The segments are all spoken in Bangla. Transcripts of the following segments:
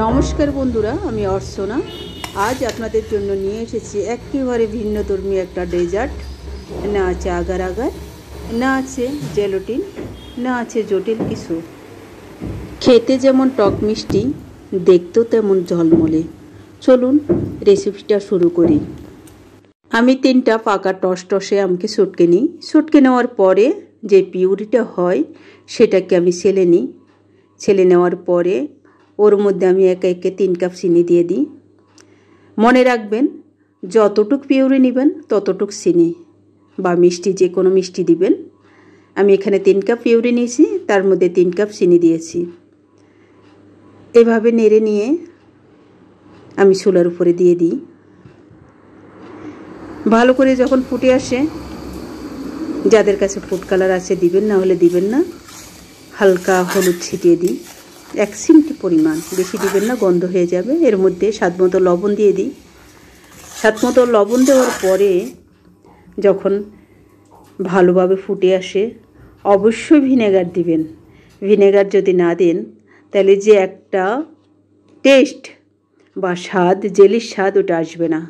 নমস্কার বন্ধুরা, আমি অর্চনা। আজ আপনাদের জন্য নিয়ে এসেছি একেবারে ভিন্নধর্মী একটা ডেজার্ট। না আছে আগার আগার, না আছে জেলাটিন, না আছে জটিল কিছু। খেতে যেমন টক মিষ্টি, দেখতেও তেমন ঝলমলে। চলুন রেসিপিটা শুরু করি। আমি 3টা পাকা টসটসে আমকে ছটকে নিই। ছটকে নেওয়ার পরে যে পিউরিটা হয় সেটাকে আমি ছেলে নিই। ছেলে নেওয়ার পরে ওর মধ্যে আমি একে একে 3 কাপ চিনি দিয়ে দিই। মনে রাখবেন, যতটুক পিউরি নেবেন ততটুক চিনি বা মিষ্টি, যে কোনো মিষ্টি দিবেন। আমি এখানে 3 কাপ পিউরি নিয়েছি, তার মধ্যে 3 কাপ চিনি দিয়েছি। এভাবে নেড়ে নিয়ে আমি চুলার উপরে দিয়ে দিই। ভালো করে যখন ফুটে আসে, যাদের কাছে ফুড কালার আছে দিবেন, না হলে দিবেন না। হালকা হলুদ ছিটিয়ে দিই, 1 চিমটি পরিমাণ, বেশি দিবেন না, গন্ধ হয়ে যাবে। এর মধ্যে স্বাদমতো লবণ দিয়ে দিই। স্বাদমতো লবণ দেওয়ার পরে যখন ভালোভাবে ফুটে আসে, অবশ্যই ভিনেগার দিবেন। ভিনেগার যদি না দেন তাহলে যে একটা টেস্ট বা স্বাদ, জেলির স্বাদ, ওটা আসবে না।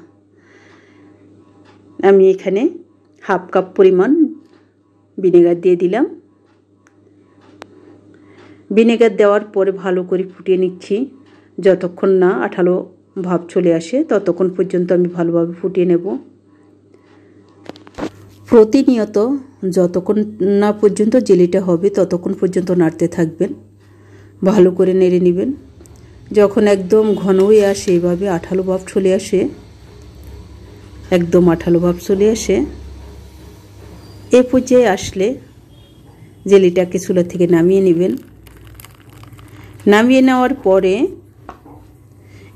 আমি এখানে 1/2 কাপ পরিমাণ ভিনেগার দিয়ে দিলাম। ভিনেগার দেওয়ার পরে ভালো করে ফুটিয়ে নিচ্ছি। যতক্ষণ না আঠালো ভাব চলে আসে ততক্ষণ পর্যন্ত আমি ভালোভাবে ফুটিয়ে নেব। প্রতিনিয়ত যতক্ষণ না পর্যন্ত জেলিটা হবে ততক্ষণ পর্যন্ত নাড়তে থাকবেন, ভালো করে নেড়ে নেবেন। যখন একদম ঘন হয়ে আসে, এভাবে আঠালো ভাব চলে আসে, একদম আঠালো ভাব চলে আসে, এ পর্যায়ে আসলে জেলিটাকে চুলা থেকে নামিয়ে নেবেন। নামিয়ে নেওয়ার পরে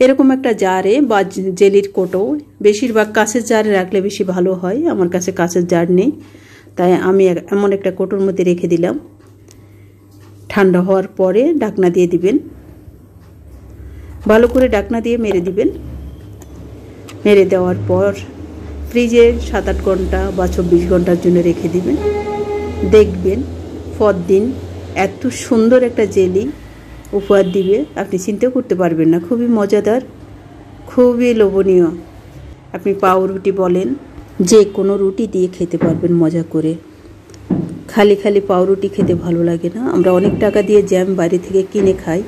এরকম একটা জারে বা জেলির কোটো, বেশিরভাগ কাঁচের জারে রাখলে বেশি ভালো হয়। আমার কাছে কাঁচের জার নেই, তাই আমি এমন একটা কোটোর মধ্যে রেখে দিলাম। ঠান্ডা হওয়ার পরে ঢাকনা দিয়ে দিবেন। ভালো করে ঢাকনা দিয়ে মেরে দিবেন। মেরে দেওয়ার পর ফ্রিজে 7-8 ঘন্টা বা 24 ঘন্টার জন্য রেখে দিবেন। দেখবেন পরদিন এত সুন্দর একটা জেলি উপহার দিবে, আপনি চিন্তা করতে পারবেন না। খুবই মজাদার, খুবই লোভনীয়। আপনি পাউরুটি বলেন, যে কোনো রুটি দিয়ে খেতে পারবেন মজা করে। খালি খালি পাউরুটি খেতে ভালো লাগে না। আমরা অনেক টাকা দিয়ে জ্যাম বাইরে থেকে কিনে খাই।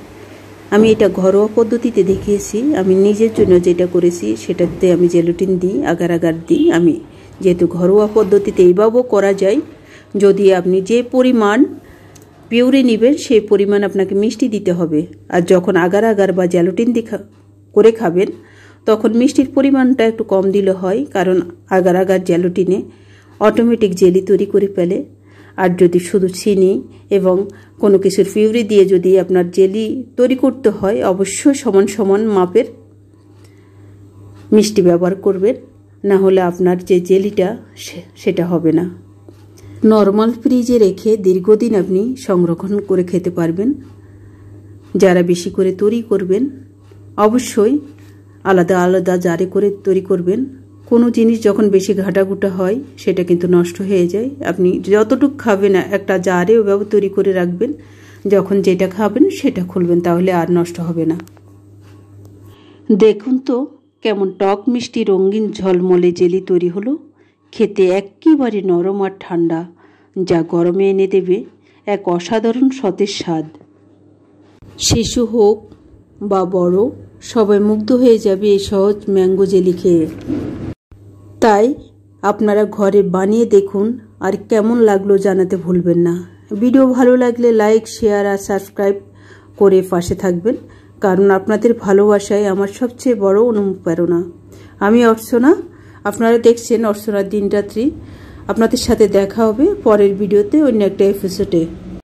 আমি এটা ঘরোয়া পদ্ধতিতে দেখিয়েছি। আমি নিজের জন্য যেটা করেছি সেটাতে আমি জেলাটিন দিই, আগার আগার দিই। আমি যেহেতু ঘরোয়া পদ্ধতিতে এইভাবেও করা যায়। যদি আপনি যে পরিমাণ পিউরি নেবেন সেই পরিমাণ আপনাকে মিষ্টি দিতে হবে। আর যখন আগার আগার বা জেলাটিন দিয়ে করে খাবেন তখন মিষ্টির পরিমাণটা একটু কম দিলে হয়, কারণ আগার আগার জেলাটিনে অটোমেটিক জেলি তৈরি করে ফেলে। আর যদি শুধু চিনি এবং কোনো কিছুর পিউরি দিয়ে যদি আপনার জেলি তৈরি করতে হয়, অবশ্যই সমান সমান মাপের মিষ্টি ব্যবহার করবেন, না হলে আপনার যে জেলিটা সেটা হবে না। নর্মাল ফ্রিজে রেখে দীর্ঘদিন আপনি সংরক্ষণ করে খেতে পারবেন। যারা বেশি করে তৈরি করবেন অবশ্যই আলাদা আলাদা জারে করে তৈরি করবেন। কোনো জিনিস যখন বেশি ঘাটাঘুটা হয় সেটা কিন্তু নষ্ট হয়ে যায়। আপনি যতটুকু খাবেন একটা জারে ওভাবে তৈরি করে রাখবেন, যখন যেটা খাবেন সেটা খুলবেন, তাহলে আর নষ্ট হবে না। দেখুন তো কেমন টক মিষ্টি রঙিন ঝলমলে জেলি তৈরি হলো। খেতে একেবারে নরম আর ঠান্ডা, যা গরমে এনে দেবে এক অসাধারণ সতেজ স্বাদ। শিশু হোক বা বড়, সবাই মুগ্ধ হয়ে যাবে এই সহজ ম্যাঙ্গো জেলি খেয়ে। তাই আপনারা ঘরে বানিয়ে দেখুন, আর কেমন লাগলো জানাতে ভুলবেন না। ভিডিও ভালো লাগলে লাইক, শেয়ার আর সাবস্ক্রাইব করে পাশে থাকবেন, কারণ আপনাদের ভালোবাসাই আমার সবচেয়ে বড় অনুপ্রেরণা। আমি অর্চনা, আপনারা দেখছেন অর্চনার দিনরাত্রি। আপনাদের সাথে দেখা হবে পরের ভিডিওতে, অন্য একটা এপিসোডে।